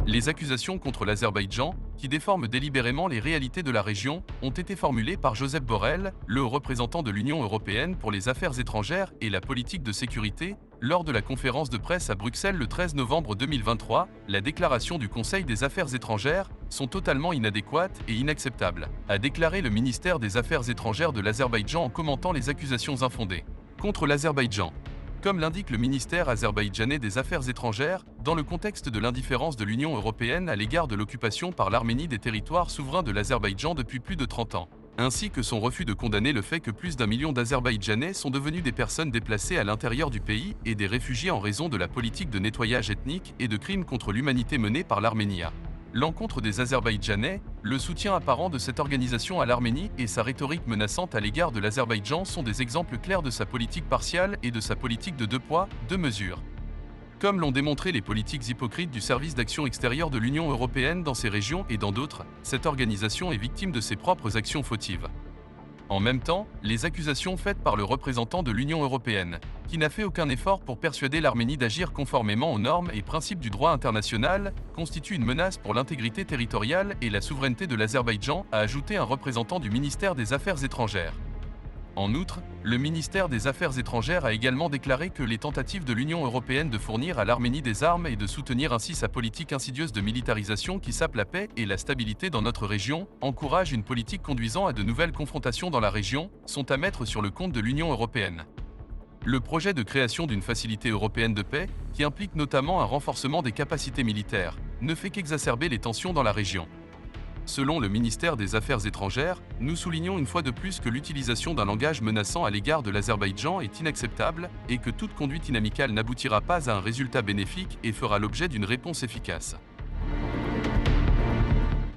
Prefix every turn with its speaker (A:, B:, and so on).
A: Les accusations contre l'Azerbaïdjan, qui déforment délibérément les réalités de la région, ont été formulées par Josep Borrell, le représentant de l'Union européenne pour les affaires étrangères et la politique de sécurité, lors de la conférence de presse à Bruxelles le 13 novembre 2023. La déclaration du Conseil des affaires étrangères sont totalement inadéquates et inacceptables, a déclaré le ministère des Affaires étrangères de l'Azerbaïdjan en commentant les accusations infondées contre l'Azerbaïdjan. Comme l'indique le ministère azerbaïdjanais des Affaires étrangères, dans le contexte de l'indifférence de l'Union européenne à l'égard de l'occupation par l'Arménie des territoires souverains de l'Azerbaïdjan depuis plus de 30 ans, ainsi que son refus de condamner le fait que plus d'1 million d'Azerbaïdjanais sont devenus des personnes déplacées à l'intérieur du pays et des réfugiés en raison de la politique de nettoyage ethnique et de crimes contre l'humanité menée par l'Arménie. L'encontre des Azerbaïdjanais, le soutien apparent de cette organisation à l'Arménie et sa rhétorique menaçante à l'égard de l'Azerbaïdjan sont des exemples clairs de sa politique partiale et de sa politique de deux poids, deux mesures. Comme l'ont démontré les politiques hypocrites du service d'action extérieure de l'Union européenne dans ces régions et dans d'autres, cette organisation est victime de ses propres actions fautives. En même temps, les accusations faites par le représentant de l'Union européenne, qui n'a fait aucun effort pour persuader l'Arménie d'agir conformément aux normes et principes du droit international, constituent une menace pour l'intégrité territoriale et la souveraineté de l'Azerbaïdjan, a ajouté un représentant du ministère des Affaires étrangères. En outre, le ministère des Affaires étrangères a également déclaré que les tentatives de l'Union européenne de fournir à l'Arménie des armes et de soutenir ainsi sa politique insidieuse de militarisation qui sape la paix et la stabilité dans notre région, encourage une politique conduisant à de nouvelles confrontations dans la région, sont à mettre sur le compte de l'Union européenne. Le projet de création d'une facilité européenne de paix, qui implique notamment un renforcement des capacités militaires, ne fait qu'exacerber les tensions dans la région. Selon le ministère des Affaires étrangères, nous soulignons une fois de plus que l'utilisation d'un langage menaçant à l'égard de l'Azerbaïdjan est inacceptable et que toute conduite inamicale n'aboutira pas à un résultat bénéfique et fera l'objet d'une réponse efficace.